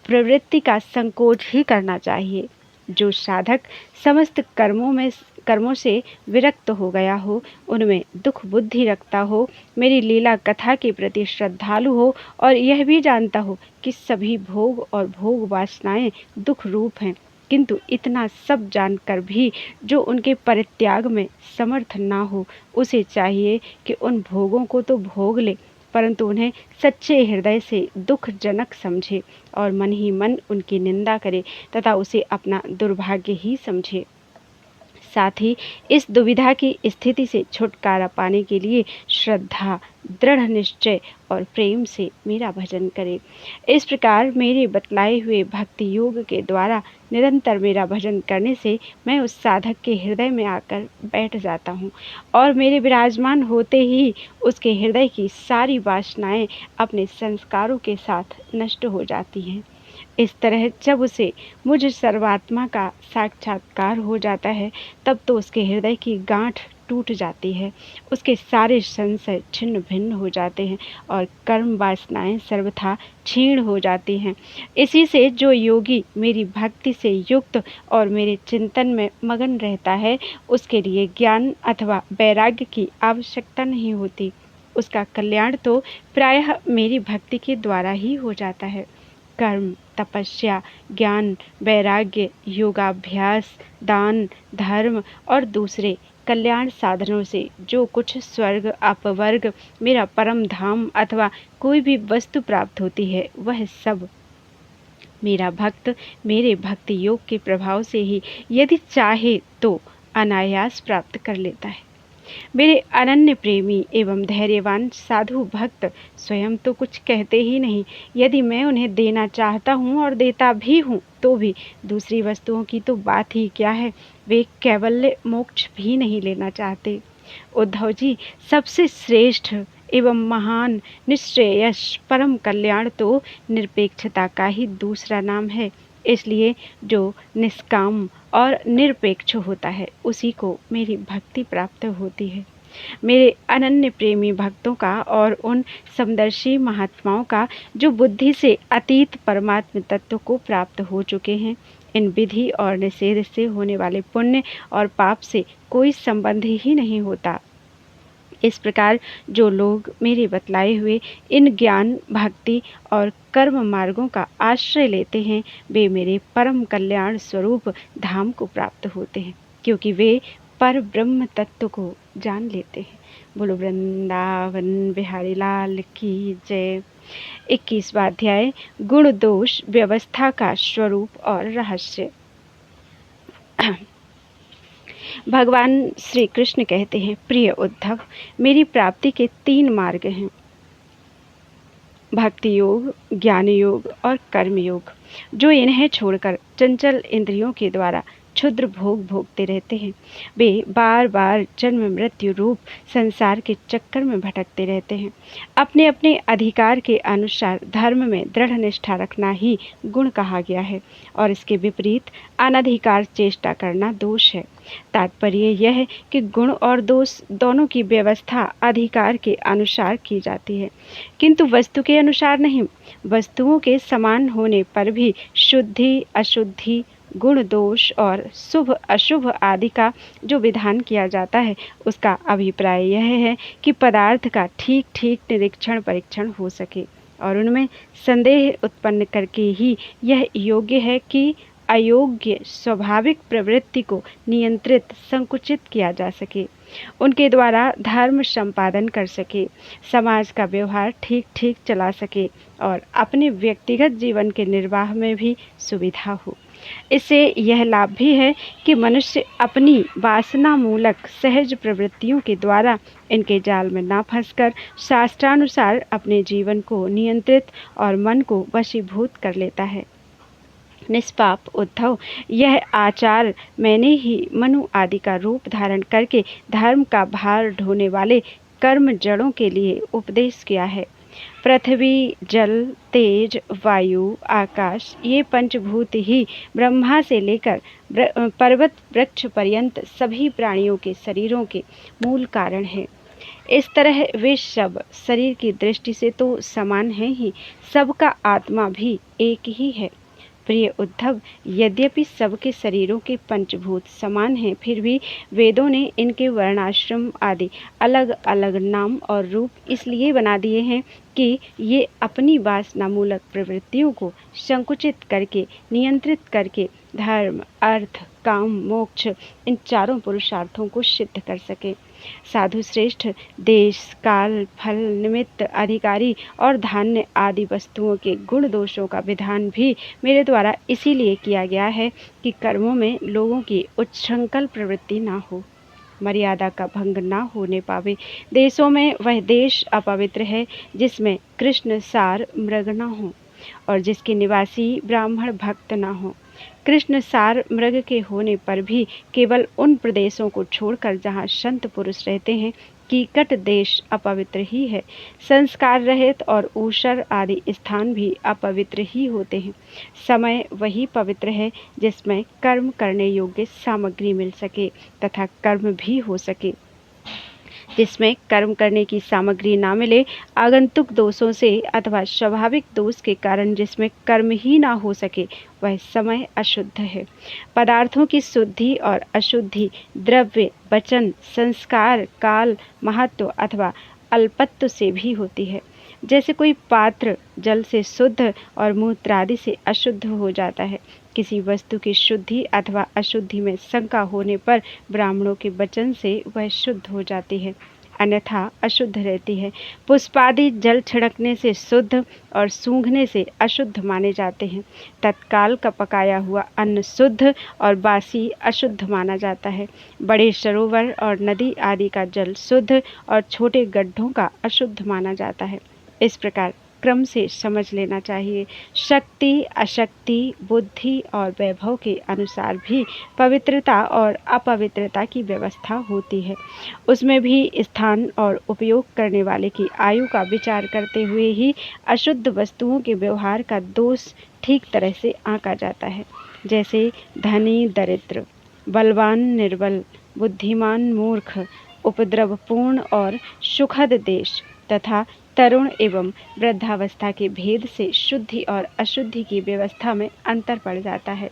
[SPEAKER 1] प्रवृत्ति का संकोच ही करना चाहिए। जो साधक समस्त कर्मों से विरक्त हो गया हो, उनमें दुख बुद्धि रखता हो, मेरी लीला कथा के प्रति श्रद्धालु हो और यह भी जानता हो कि सभी भोग और भोग वासनाएं दुख रूप हैं, किंतु इतना सब जानकर भी जो उनके परित्याग में समर्थ ना हो, उसे चाहिए कि उन भोगों को तो भोग ले, परंतु उन्हें सच्चे हृदय से दुखजनक समझे और मन ही मन उनकी निंदा करे तथा उसे अपना दुर्भाग्य ही समझे। साथ ही इस दुविधा की स्थिति से छुटकारा पाने के लिए श्रद्धा, दृढ़ निश्चय और प्रेम से मेरा भजन करे। इस प्रकार मेरे बतलाए हुए भक्ति योग के द्वारा निरंतर मेरा भजन करने से मैं उस साधक के हृदय में आकर बैठ जाता हूँ और मेरे विराजमान होते ही उसके हृदय की सारी वासनाएं अपने संस्कारों के साथ नष्ट हो जाती हैं। इस तरह जब उसे मुझ सर्वात्मा का साक्षात्कार हो जाता है, तब तो उसके हृदय की गांठ टूट जाती है, उसके सारे संशय छिन्न भिन्न हो जाते हैं और कर्म वासनाएं सर्वथा क्षीण हो जाती हैं। इसी से जो योगी मेरी भक्ति से युक्त और मेरे चिंतन में मगन रहता है, उसके लिए ज्ञान अथवा वैराग्य की आवश्यकता नहीं होती। उसका कल्याण तो प्रायः मेरी भक्ति के द्वारा ही हो जाता है। कर्म, तपस्या, ज्ञान, वैराग्य, योगाभ्यास, दान, धर्म और दूसरे कल्याण साधनों से जो कुछ स्वर्ग, अपवर्ग, मेरा परम धाम अथवा कोई भी वस्तु प्राप्त होती है, वह सब मेरा भक्त मेरे भक्ति योग के प्रभाव से ही यदि चाहे तो अनायास प्राप्त कर लेता है। मेरे अनन्य प्रेमी एवं धैर्यवान साधु भक्त स्वयं तो कुछ कहते ही नहीं। यदि मैं उन्हें देना चाहता हूँ और देता भी हूँ, तो भी दूसरी वस्तुओं की तो बात ही क्या है, वे कैवल्य मोक्ष भी नहीं लेना चाहते। उद्धव जी, सबसे श्रेष्ठ एवं महान निश्रेयस परम कल्याण तो निरपेक्षता का ही दूसरा नाम है। इसलिए जो निष्काम और निरपेक्ष होता है, उसी को मेरी भक्ति प्राप्त होती है। मेरे अनन्य प्रेमी भक्तों का और उन समदर्शी महात्माओं का जो बुद्धि से अतीत परमात्म तत्व को प्राप्त हो चुके हैं, इन विधि और निषेध से होने वाले पुण्य और पाप से कोई संबंध ही नहीं होता। इस प्रकार जो लोग मेरे बतलाए हुए इन ज्ञान, भक्ति और कर्म मार्गों का आश्रय लेते हैं, वे मेरे परम कल्याण स्वरूप धाम को प्राप्त होते हैं, क्योंकि वे पर ब्रह्म तत्व को जान लेते हैं। बोलो वृंदावन बिहारी लाल की जय। 21वां अध्याय, गुण दोष व्यवस्था का स्वरूप और रहस्य। भगवान श्री कृष्ण कहते हैं, प्रिय उद्धव, मेरी प्राप्ति के 3 मार्ग हैं, भक्ति योग, ज्ञान योग और कर्म योग। जो इन्हें छोड़कर चंचल इंद्रियों के द्वारा क्षुद्र भोग भोगते रहते हैं, वे बार बार जन्म मृत्यु रूप संसार के चक्कर में भटकते रहते हैं। अपने अपने अधिकार के अनुसार धर्म में दृढ़ निष्ठा रखना ही गुण कहा गया है और इसके विपरीत अनधिकार चेष्टा करना दोष है। तात्पर्य यह है कि गुण और दोष दोनों की व्यवस्था अधिकार के अनुसार की जाती है, किंतु वस्तु के अनुसार नहीं। वस्तुओं के समान होने पर भी शुद्धि, अशुद्धि, गुण दोष और शुभ अशुभ आदि का जो विधान किया जाता है, उसका अभिप्राय यह है कि पदार्थ का ठीक ठीक निरीक्षण परीक्षण हो सके और उनमें संदेह उत्पन्न करके ही यह योग्य है कि अयोग्य स्वाभाविक प्रवृत्ति को नियंत्रित संकुचित किया जा सके, उनके द्वारा धर्म संपादन कर सके, समाज का व्यवहार ठीक ठीक चला सके और अपने व्यक्तिगत जीवन के निर्वाह में भी सुविधा हो। इससे यह लाभ भी है कि मनुष्य अपनी वासना मूलक सहज प्रवृत्तियों के द्वारा इनके जाल में ना फंसकर शास्त्रानुसार अपने जीवन को नियंत्रित और मन को वशीभूत कर लेता है। निष्पाप उद्धव, यह आचार मैंने ही मनु आदि का रूप धारण करके धर्म का भार ढोने वाले कर्म जड़ों के लिए उपदेश किया है। पृथ्वी, जल, तेज, वायु, आकाश, ये पंचभूत ही ब्रह्मा से लेकर पर्वत वृक्ष पर्यंत सभी प्राणियों के शरीरों के मूल कारण है। इस तरह वे सब शरीर की दृष्टि से तो समान हैं ही, सबका आत्मा भी एक ही है। प्रिय उद्धव, यद्यपि सबके शरीरों के पंचभूत समान हैं, फिर भी वेदों ने इनके वर्णाश्रम आदि अलग अलग नाम और रूप इसलिए बना दिए हैं कि ये अपनी वासनामूलक प्रवृत्तियों को संकुचित करके, नियंत्रित करके धर्म, अर्थ, काम, मोक्ष इन चारों पुरुषार्थों को सिद्ध कर सके। साधु श्रेष्ठ, देश, काल, फल, निमित्त, अधिकारी और धान्य आदि वस्तुओं के गुण दोषों का विधान भी मेरे द्वारा इसीलिए किया गया है कि कर्मों में लोगों की उच्छृंखल प्रवृत्ति ना हो, मर्यादा का भंग ना होने पावे। देशों में वह देश अपवित्र है जिसमें कृष्ण सार मृग न हो और जिसके निवासी ब्राह्मण भक्त न हो। कृष्ण सार मृग के होने पर भी केवल उन प्रदेशों को छोड़कर जहाँ संत पुरुष रहते हैं, कीकट देश अपवित्र ही है। संस्कार रहित और ऊषर आदि स्थान भी अपवित्र ही होते हैं। समय वही पवित्र है जिसमें कर्म करने योग्य सामग्री मिल सके तथा कर्म भी हो सके। जिसमें कर्म करने की सामग्री ना मिले, आगंतुक दोषों से अथवा स्वाभाविक दोष के कारण जिसमें कर्म ही ना हो सके, वह समय अशुद्ध है। पदार्थों की शुद्धि और अशुद्धि द्रव्य, वचन, संस्कार, काल, महत्व अथवा अल्पत्व से भी होती है। जैसे कोई पात्र जल से शुद्ध और मूत्रादि से अशुद्ध हो जाता है। किसी वस्तु की शुद्धि अथवा अशुद्धि में शंका होने पर ब्राह्मणों के वचन से वह शुद्ध हो जाती है, अन्यथा अशुद्ध रहती है। पुष्पादि जल छिड़कने से शुद्ध और सूंघने से अशुद्ध माने जाते हैं। तत्काल का पकाया हुआ अन्न शुद्ध और बासी अशुद्ध माना जाता है। बड़े सरोवर और नदी आदि का जल शुद्ध और छोटे गड्ढों का अशुद्ध माना जाता है। इस प्रकार क्रम से समझ लेना चाहिए। शक्ति, अशक्ति, बुद्धि और वैभव के अनुसार भी पवित्रता और अपवित्रता की व्यवस्था होती है। उसमें भी स्थान और उपयोग करने वाले की आयु का विचार करते हुए ही अशुद्ध वस्तुओं के व्यवहार का दोष ठीक तरह से आंका जाता है। जैसे धनी दरिद्र, बलवान निर्बल, बुद्धिमान मूर्ख, उपद्रवपूर्ण और सुखद देश तथा तरुण एवं वृद्धावस्था के भेद से शुद्धि और अशुद्धि की व्यवस्था में अंतर पड़ जाता है।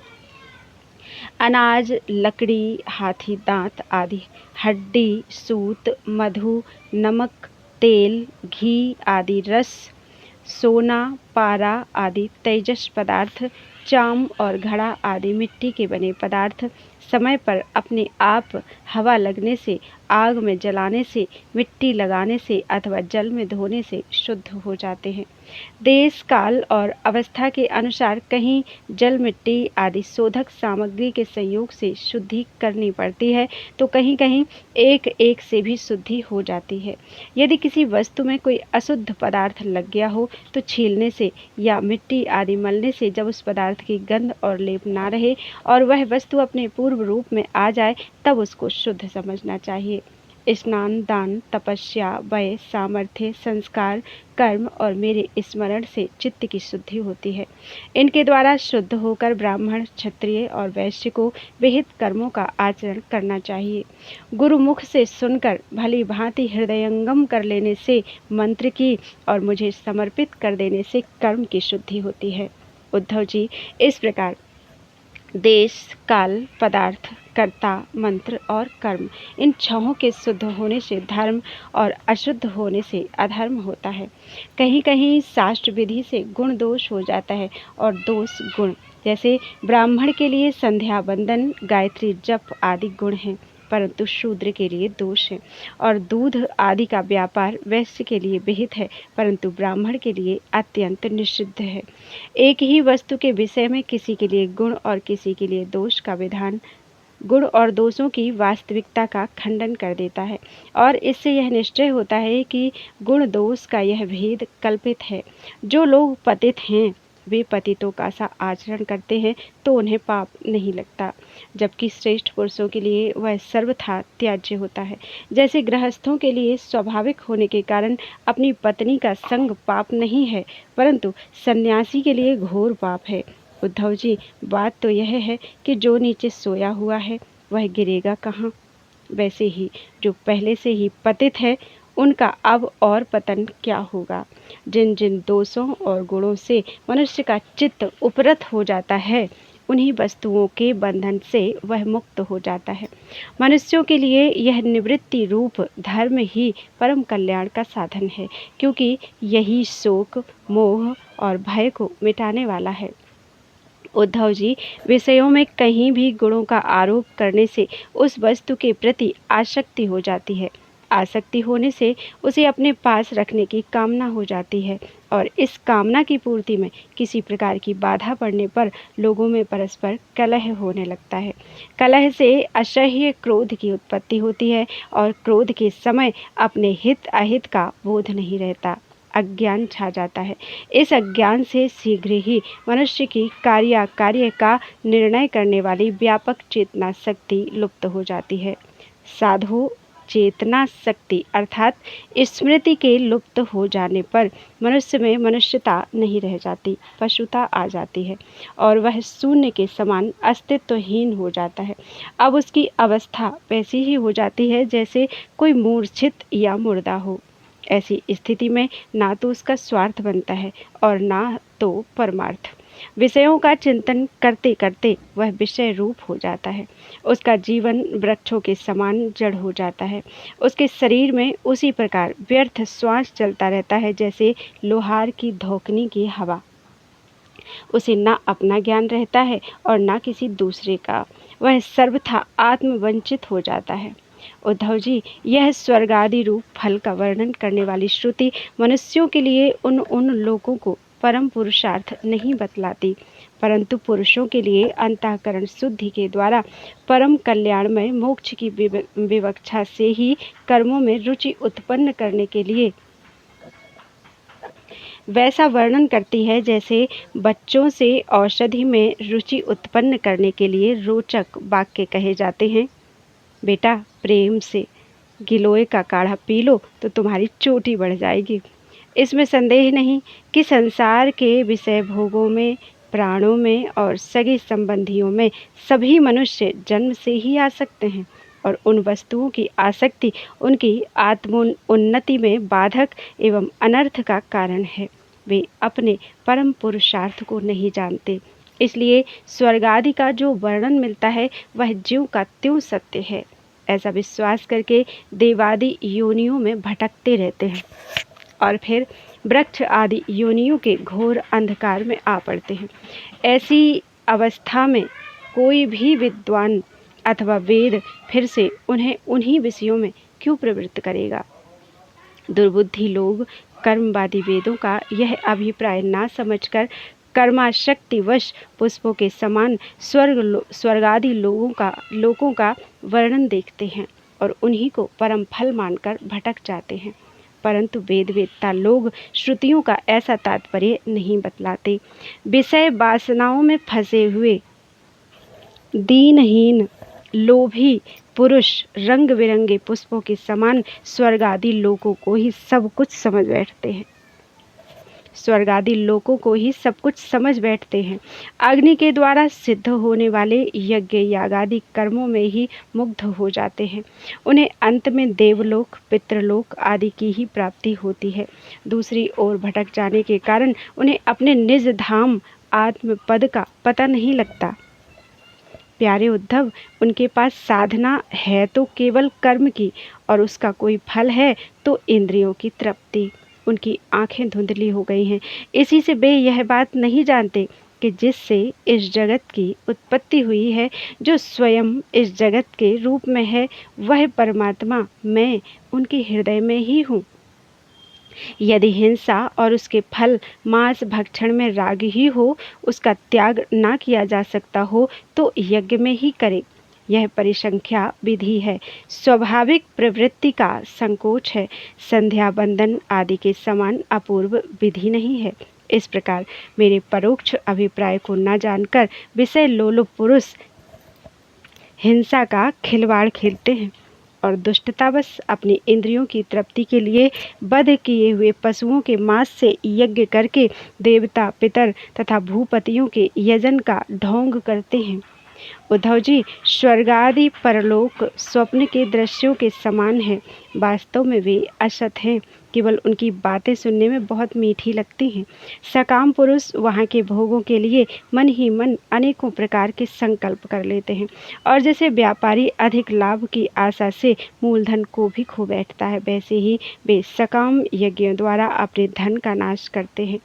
[SPEAKER 1] अनाज, लकड़ी, हाथी दांत आदि, हड्डी, सूत, मधु, नमक, तेल, घी आदि रस, सोना, पारा आदि तेजस पदार्थ, चाम और घड़ा आदि मिट्टी के बने पदार्थ समय पर अपने आप हवा लगने से, आग में जलाने से, मिट्टी लगाने से अथवा जल में धोने से शुद्ध हो जाते हैं। देश, काल और अवस्था के अनुसार कहीं जल, मिट्टी आदि शोधक सामग्री के संयोग से शुद्धि करनी पड़ती है, तो कहीं कहीं एक एक से भी शुद्धि हो जाती है। यदि किसी वस्तु में कोई अशुद्ध पदार्थ लग गया हो तो छीलने से या मिट्टी आदि मलने से जब उस पदार्थ की गंध और लेप ना रहे और वह वस्तु अपने पूर्व रूप में आ जाए, तब उसको शुद्ध समझना चाहिए। स्नान, दान, तपस्या, वय, सामर्थ्य, संस्कार, कर्म और मेरे स्मरण से चित्त की शुद्धि होती है। इनके द्वारा शुद्ध होकर ब्राह्मण, क्षत्रिय और वैश्य को विहित कर्मों का आचरण करना चाहिए। गुरु मुख से सुनकर भली भांति हृदयंगम कर लेने से मंत्र की और मुझे समर्पित कर देने से कर्म की शुद्धि होती है। उद्धव जी, इस प्रकार देश, काल, पदार्थ, कर्ता, मंत्र और कर्म, इन छहों के शुद्ध होने से धर्म और अशुद्ध होने से अधर्म होता है। कहीं कहीं शास्त्र विधि से गुण दोष हो जाता है और दोष गुण, जैसे ब्राह्मण के लिए संध्या वंदन, गायत्री जप आदि गुण हैं, परंतु शूद्र के लिए दोष है। और दूध आदि का व्यापार वैश्य के लिए विहित है, परंतु ब्राह्मण के लिए अत्यंत निषिद्ध है। एक ही वस्तु के विषय में किसी के लिए गुण और किसी के लिए दोष का विधान गुण और दोषों की वास्तविकता का खंडन कर देता है और इससे यह निश्चय होता है कि गुण दोष का यह भेद कल्पित है। जो लोग पतित हैं वे पतितों का सा आचरण करते हैं तो उन्हें पाप नहीं लगता, जबकि श्रेष्ठ पुरुषों के लिए वह सर्वथा त्याज्य होता है। जैसे गृहस्थों के लिए स्वाभाविक होने के कारण अपनी पत्नी का संग पाप नहीं है, परंतु सन्यासी के लिए घोर पाप है। उद्धव जी, बात तो यह है कि जो नीचे सोया हुआ है वह गिरेगा कहाँ। वैसे ही जो पहले से ही पतित है उनका अब और पतन क्या होगा। जिन जिन दोषों और गुणों से मनुष्य का चित्त उपरत हो जाता है, उन्हीं वस्तुओं के बंधन से वह मुक्त हो जाता है। मनुष्यों के लिए यह निवृत्ति रूप धर्म ही परम कल्याण का साधन है, क्योंकि यही शोक, मोह और भय को मिटाने वाला है। उद्धव जी, विषयों में कहीं भी गुणों का आरोप करने से उस वस्तु के प्रति आसक्ति हो जाती है। आसक्ति होने से उसे अपने पास रखने की कामना हो जाती है, और इस कामना की पूर्ति में किसी प्रकार की बाधा पड़ने पर लोगों में परस्पर कलह होने लगता है। कलह से असह्य क्रोध की उत्पत्ति होती है, और क्रोध के समय अपने हित अहित का बोध नहीं रहता, अज्ञान छा जाता है। इस अज्ञान से शीघ्र ही मनुष्य की कार्य का निर्णय करने वाली व्यापक चेतना शक्ति लुप्त हो जाती है। साधु, चेतना शक्ति अर्थात स्मृति के लुप्त हो जाने पर मनुष्य में मनुष्यता नहीं रह जाती, पशुता आ जाती है, और वह शून्य के समान अस्तित्वहीन हो जाता है। अब उसकी अवस्था वैसी ही हो जाती है जैसे कोई मूर्छित या मुर्दा हो। ऐसी स्थिति में ना तो उसका स्वार्थ बनता है और ना तो परमार्थ। विषयों का चिंतन करते करते वह विषय रूप हो जाता है। उसका जीवन वृक्षों के समान जड़ हो जाता है। उसके शरीर में उसी प्रकार व्यर्थ श्वास चलता रहता है जैसे लोहार की धोखनी की हवा। उसे ना अपना ज्ञान रहता है और ना किसी दूसरे का। वह सर्वथा आत्मवंचित हो जाता है। उद्धव जी, यह स्वर्गादि रूप फल का वर्णन करने वाली श्रुति मनुष्यों के लिए उन लोगों को परम पुरुषार्थ नहीं बतलाती, परंतु पुरुषों के लिए अंतःकरण शुद्धि के द्वारा परम कल्याणमय मोक्ष की विवक्षा से ही कर्मों में रुचि उत्पन्न करने के लिए वैसा वर्णन करती है जैसे बच्चों से औषधि में रुचि उत्पन्न करने के लिए रोचक वाक्य कहे जाते हैं। बेटा, प्रेम से गिलोय का काढ़ा पी लो तो तुम्हारी चोटी बढ़ जाएगी। इसमें संदेह नहीं कि संसार के विषय भोगों में, प्राणों में और सगे संबंधियों में सभी मनुष्य जन्म से ही आ सकते हैं, और उन वस्तुओं की आसक्ति उनकी आत्मोन्नति में बाधक एवं अनर्थ का कारण है। वे अपने परम पुरुषार्थ को नहीं जानते, इसलिए स्वर्ग आदि का जो वर्णन मिलता है वह ज्यों का त्यों सत्य है, ऐसा विश्वास करके देवादि योनियों में भटकते रहते हैं और फिर वृक्ष आदि योनियों के घोर अंधकार में आ पड़ते हैं। ऐसी अवस्था में कोई भी विद्वान अथवा वेद फिर से उन्हें उन्हीं विषयों में क्यों प्रवृत्त करेगा। दुर्बुद्धि लोग कर्मवादी वेदों का यह अभिप्राय ना समझकर कर्माशक्तिवश पुष्पों के समान स्वर्गादि लोकों का वर्णन देखते हैं और उन्हीं को परम फल मानकर भटक जाते हैं। परंतु वेदवेत्ता लोग श्रुतियों का ऐसा तात्पर्य नहीं बतलाते। विषय वासनाओं में फंसे हुए दीनहीन लोभी पुरुष रंग बिरंगे पुष्पों के समान स्वर्गादि लोकों को ही सब कुछ समझ बैठते हैं। स्वर्गादि लोकों को ही सब कुछ समझ बैठते हैं। अग्नि के द्वारा सिद्ध होने वाले यज्ञ यागादि कर्मों में ही मुग्ध हो जाते हैं। उन्हें अंत में देवलोक, पितृलोक आदि की ही प्राप्ति होती है। दूसरी ओर भटक जाने के कारण उन्हें अपने निज धाम आत्मपद का पता नहीं लगता। प्यारे उद्धव, उनके पास साधना है तो केवल कर्म की, और उसका कोई फल है तो इंद्रियों की तृप्ति। उनकी आंखें धुंधली हो गई हैं। इसी से वे यह बात नहीं जानते कि जिससे इस जगत की उत्पत्ति हुई है, जो स्वयं इस जगत के रूप में है, वह परमात्मा मैं उनके हृदय में ही हूँ। यदि हिंसा और उसके फल मांस भक्षण में राग ही हो, उसका त्याग ना किया जा सकता हो तो यज्ञ में ही करे। यह परिसंख्या विधि है, स्वाभाविक प्रवृत्ति का संकोच है, संध्या बंदन आदि के समान अपूर्व विधि नहीं है। इस प्रकार मेरे परोक्ष अभिप्राय को न जानकर विषय लोलुप पुरुष हिंसा का खिलवाड़ खेलते हैं और दुष्टतावश अपनी इंद्रियों की तृप्ति के लिए वध किए हुए पशुओं के मांस से यज्ञ करके देवता, पितर तथा भूपतियों के यजन का ढोंग करते हैं। उद्धव जी, स्वर्गादि परलोक स्वप्न के दृश्यों के समान है। वास्तव में वे असत हैं, केवल उनकी बातें सुनने में बहुत मीठी लगती हैं। सकाम पुरुष वहाँ के भोगों के लिए मन ही मन अनेकों प्रकार के संकल्प कर लेते हैं और जैसे व्यापारी अधिक लाभ की आशा से मूलधन को भी खो बैठता है, वैसे ही वे सकाम यज्ञों द्वारा अपने धन का नाश करते हैं।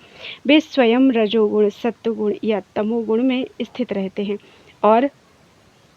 [SPEAKER 1] वे स्वयं रजोगुण, सत्वगुण या तमोगुण में स्थित रहते हैं और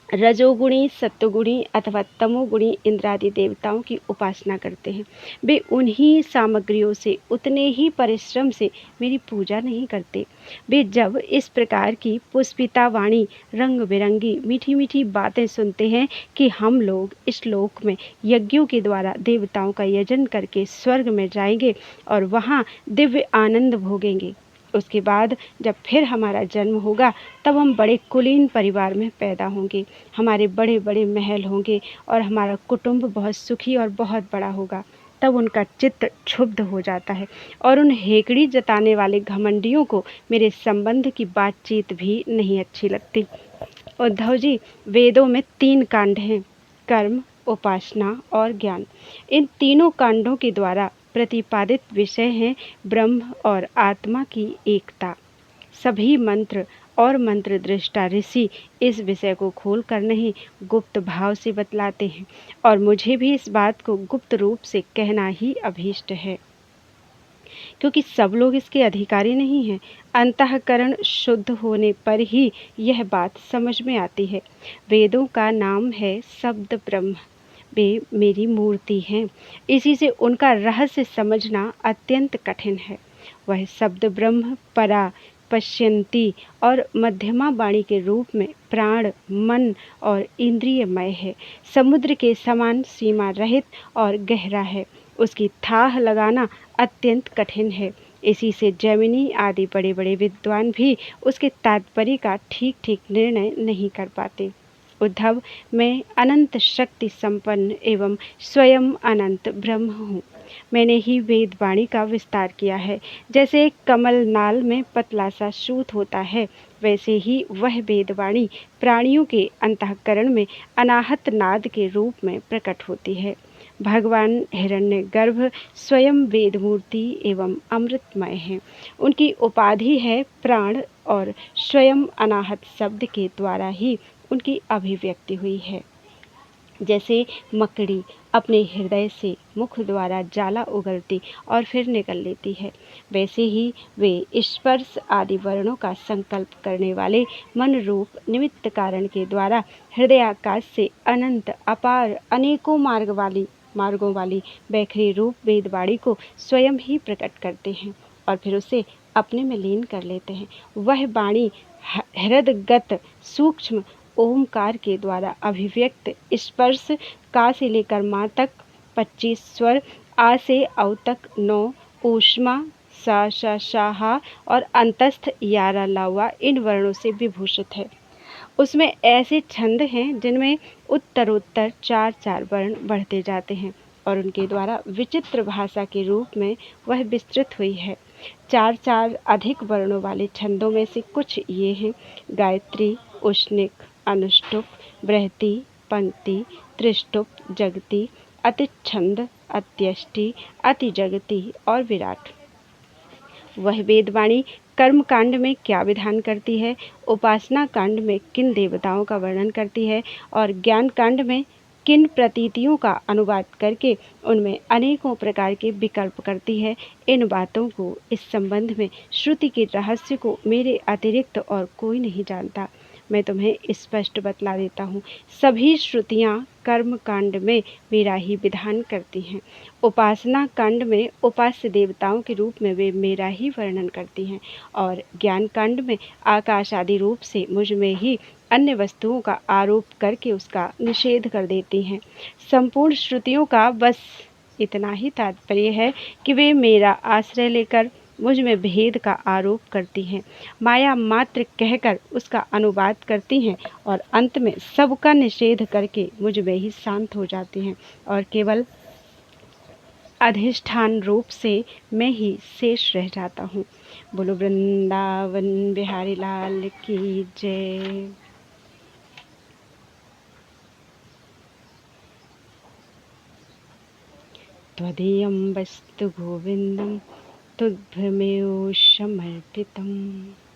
[SPEAKER 1] रजोगुणी, सत्वगुणी अथवा तमोगुणी इंद्रादि देवताओं की उपासना करते हैं। वे उन्हीं सामग्रियों से, उतने ही परिश्रम से मेरी पूजा नहीं करते। वे जब इस प्रकार की पुष्पिता वाणी, रंग बिरंगी मीठी मीठी बातें सुनते हैं कि हम लोग इस लोक में यज्ञों के द्वारा देवताओं का यजन करके स्वर्ग में जाएंगे और वहाँ दिव्य आनंद भोगेंगे, उसके बाद जब फिर हमारा जन्म होगा तब हम बड़े कुलीन परिवार में पैदा होंगे, हमारे बड़े बड़े महल होंगे और हमारा कुटुंब बहुत सुखी और बहुत बड़ा होगा। तब उनका चित्त क्षुब्ध हो जाता है और उन हेकड़ी जताने वाले घमंडियों को मेरे संबंध की बातचीत भी नहीं अच्छी लगती। उद्धव जी, वेदों में 3 कांड हैं, कर्म, उपासना और ज्ञान। इन तीनों कांडों के द्वारा प्रतिपादित विषय हैं ब्रह्म और आत्मा की एकता। सभी मंत्र और मंत्र दृष्टा ऋषि इस विषय को खोल कर नहीं, गुप्त भाव से बतलाते हैं और मुझे भी इस बात को गुप्त रूप से कहना ही अभीष्ट है, क्योंकि सब लोग इसके अधिकारी नहीं हैं। अंतःकरण शुद्ध होने पर ही यह बात समझ में आती है। वेदों का नाम है शब्द ब्रह्म, वे मेरी मूर्ति हैं, इसी से उनका रहस्य समझना अत्यंत कठिन है। वह शब्द ब्रह्म परा, पश्यंती और मध्यमा वाणी के रूप में प्राण, मन और इंद्रियमय है। समुद्र के समान सीमा रहित और गहरा है। उसकी थाह लगाना अत्यंत कठिन है। इसी से जैमिनी आदि बड़े बड़े विद्वान भी उसके तात्पर्य का ठीक ठीक निर्णय नहीं कर पाते। उद्धव, मैं अनंत शक्ति संपन्न एवं स्वयं अनंत ब्रह्म हूँ। मैंने ही वेद वाणी का विस्तार किया है। जैसे एक कमल नाल में पतला सा सूत होता है, वैसे ही वह वेद वाणी प्राणियों के अंतःकरण में अनाहत नाद के रूप में प्रकट होती है। भगवान हिरण्यगर्भ स्वयं वेद मूर्ति एवं अमृतमय हैं। उनकी उपाधि है प्राण और स्वयं अनाहत शब्द के द्वारा ही उनकी अभिव्यक्ति हुई है। जैसे मकड़ी अपने हृदय से मुख द्वारा जाला उगलती और फिर निकल लेती है, वैसे ही वे स्पर्श आदि वर्णों का संकल्प करने वाले मन रूप निमित्त कारण के द्वारा हृदयाकाश से अनंत अपार अनेकों मार्गों वाली बैखरी रूप वेदवाणी को स्वयं ही प्रकट करते हैं और फिर उसे अपने में लीन कर लेते हैं। वह वाणी हृदगत सूक्ष्म ओमकार के द्वारा अभिव्यक्त स्पर्श का से लेकर माँ तक 25 स्वर, आ से औ तक 9, ऊष्मा, सा श शाहा और अंतस्थ 11 लावा इन वर्णों से विभूषित है। उसमें ऐसे छंद हैं जिनमें उत्तरोत्तर 4-4 वर्ण बढ़ते जाते हैं और उनके द्वारा विचित्र भाषा के रूप में वह विस्तृत हुई है। 4-4 अधिक वर्णों वाले छंदों में से कुछ ये हैं: गायत्री, उष्णिक, अनुष्टुप, बृहति, पंक्ति, त्रिष्टुप, जगति, अतिछंद, अत्यष्टि, अतिजगति और विराट। वह वेदवाणी कर्म कांड में क्या विधान करती है, उपासना कांड में किन देवताओं का वर्णन करती है और ज्ञान कांड में किन प्रतीतियों का अनुवाद करके उनमें अनेकों प्रकार के विकल्प करती है, इन बातों को, इस संबंध में श्रुति के रहस्य को मेरे अतिरिक्त और कोई नहीं जानता। मैं तुम्हें स्पष्ट बतला देता हूँ। सभी श्रुतियाँ कर्म कांड में मेरा ही विधान करती हैं। उपासना कांड में उपास्य देवताओं के रूप में वे मेरा ही वर्णन करती हैं और ज्ञान कांड में आकाश आदि रूप से मुझ में ही अन्य वस्तुओं का आरोप करके उसका निषेध कर देती हैं। संपूर्ण श्रुतियों का बस इतना ही तात्पर्य है कि वे मेरा आश्रय लेकर मुझ में भेद का आरोप करती हैं, माया मात्र कहकर उसका अनुवाद करती हैं और अंत में सबका निषेध करके मुझ में ही शांत हो जाती हैं और केवल अधिष्ठान रूप से मैं ही शेष रह जाता हूँ। बोलो वृंदावन बिहारी लाल की जय। त्वदीयं वस्तु गोविंदं तुभ्यमेव समर्पितम्।